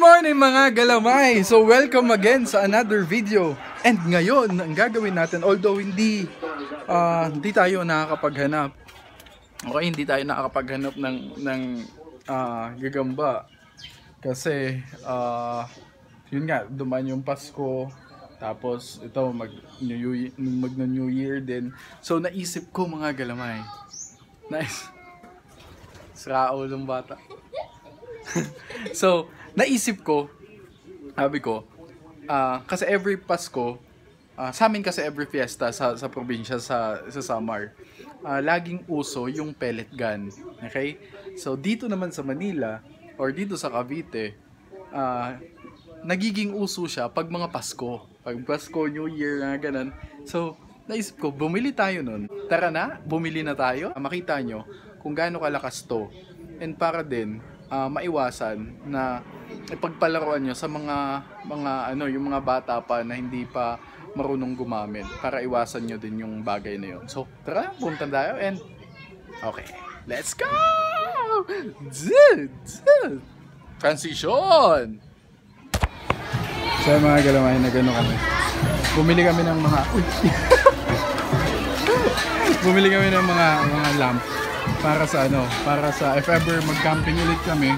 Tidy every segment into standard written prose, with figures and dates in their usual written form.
morning mga galamay! So welcome again sa another video. And ngayon, ang gagawin natin, although hindi tayo nakakapaghanap. Okay, hindi tayo nakakapaghanap ng gagamba. Kasi, yun nga, dumaan yung Pasko. Tapos, ito, mag-New Year din. So, naisip ko mga galamay. Nice. Sira ulong bata. So, naisip ko, sabi ko, kasi every Pasko, sa amin kasi every fiesta sa probinsya, sa Samar, laging uso yung pellet gun. Okay? So, dito naman sa Manila, or dito sa Cavite, nagiging uso siya pag mga Pasko. Pag Pasko, New Year, ganun. So, naisip ko, bumili tayo nun. Tara na, bumili na tayo. Makita nyo kung gaano kalakas to. And para din, maiwasan na ipagpalaruan nyo sa mga yung mga bata pa na hindi pa marunong gumamit, para iwasan nyo din yung bagay na yun. So, tara, punta tayo and okay, let's go! Transition! So, mga galamay, na gano'n kami. Bumili kami ng mga bumili kami ng mga lamp para sa if ever mag-camping ulit kami.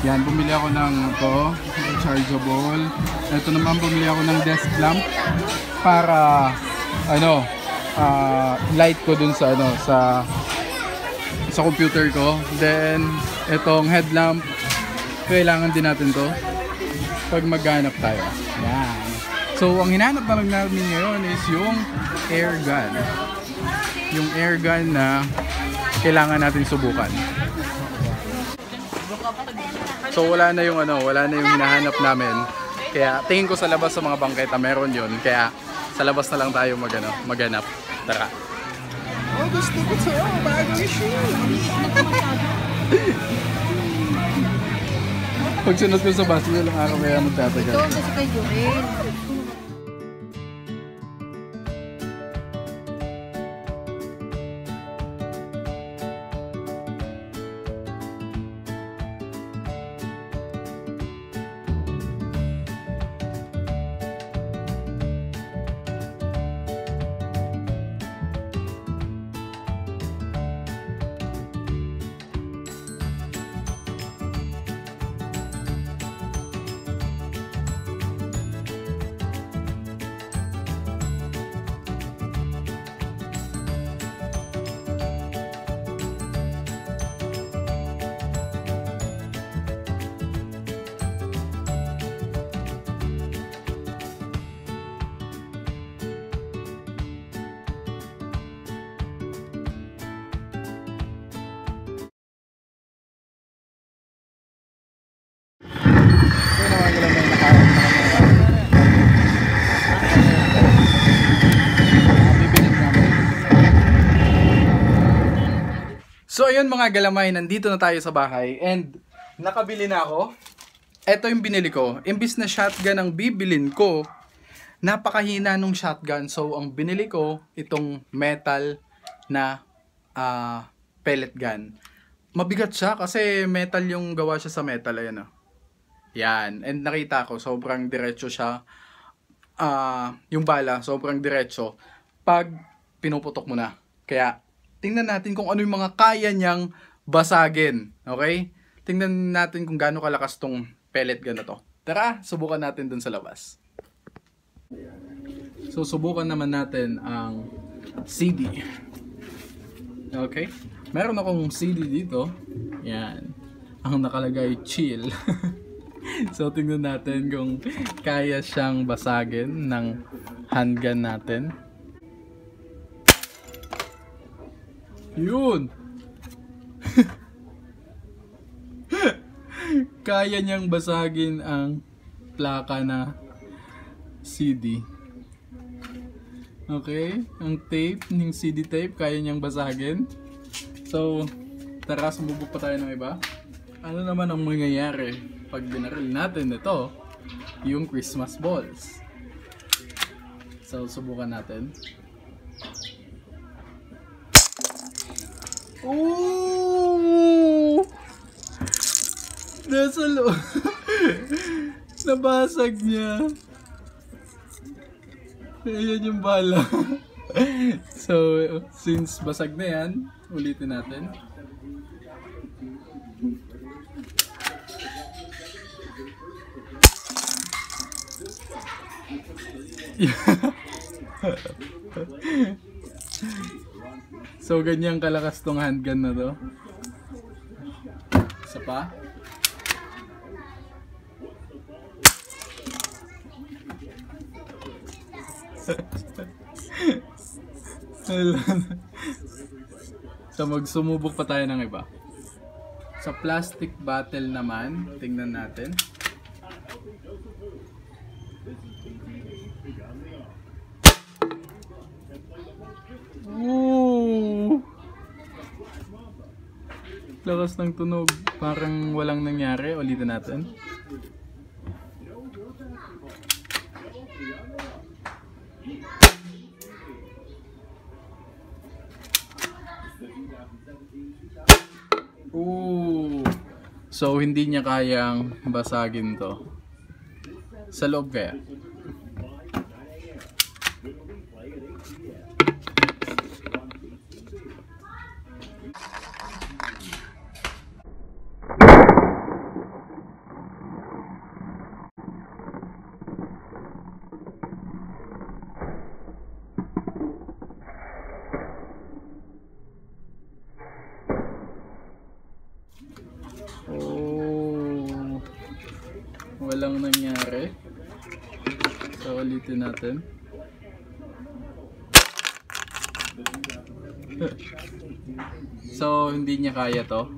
Yan, bumili ako ng rechargeable. Ito naman, bumili ako ng desk lamp para light ko dun sa computer ko. Then itong headlamp, kailangan din natin to pag maghanap tayo. Yan. So ang hinanap na lang namin ngayon is yung air gun. Yung air gun na kailangan natin subukan. So wala na yung hinahanap namin. Kaya tingin ko sa labas sa mga bangketa meron yun. Kaya sa labas na lang tayo maghanap. Tara. Oh, gusto ko sa'yo. Bagong shoe. Pag sunod ko sa bus, yun lang araw kaya magtatagal. Ito, gusto kayo rin. So ayun mga galamay, nandito na tayo sa bahay and nakabili na ako. Ito yung binili ko. Imbis na shotgun ang bibilin ko, napakahina nung shotgun. So ang binili ko, itong metal na pellet gun. Mabigat siya kasi metal yung gawa siya sa metal. Ayan o. Yan. And nakita ko, sobrang diretso siya. Yung bala, sobrang diretso. Pag pinuputok mo na. Kaya tingnan natin kung ano yung mga kaya niyang basagin. Okay? Tingnan natin kung gaano kalakas tong pellet gun na to. Tara, subukan natin dun sa labas. So, subukan naman natin ang CD. Okay? Meron akong CD dito. Yan. Ang nakalagay, chill. So, tingnan natin kung kaya siyang basagin ng handgun natin. Yun! Kaya niyang basagin ang plaka na CD. Okay? Ang tape, yung CD tape, kaya niyang basagin. So, tara, sumubok pa tayo ng iba. Ano naman ang mangyayari pag binaril natin ito, yung Christmas balls? So, subukan natin. Ooh! Nasa loob. Nabasag niya. Ayan yung bala. So, since basag na yan, ulitin natin. So, ganyan kalakas tong handgun na to. Isa pa. So magsumubok pa tayo ng iba. Sa plastic bottle naman, tingnan natin. Ooh! Lakas ng tunog, parang walang nangyari. Ulitin natin. Ooh. So hindi niya kayang basagin to. Sa loob kaya? Oh, walang nangyari. So ulitin natin. So hindi niya kaya to.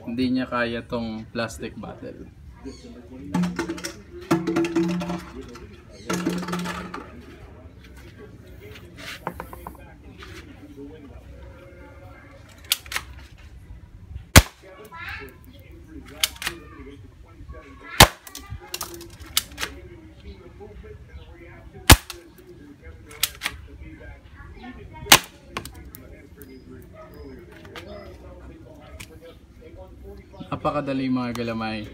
Hindi niya kaya tong plastic bottle. Napakadali mga galamay.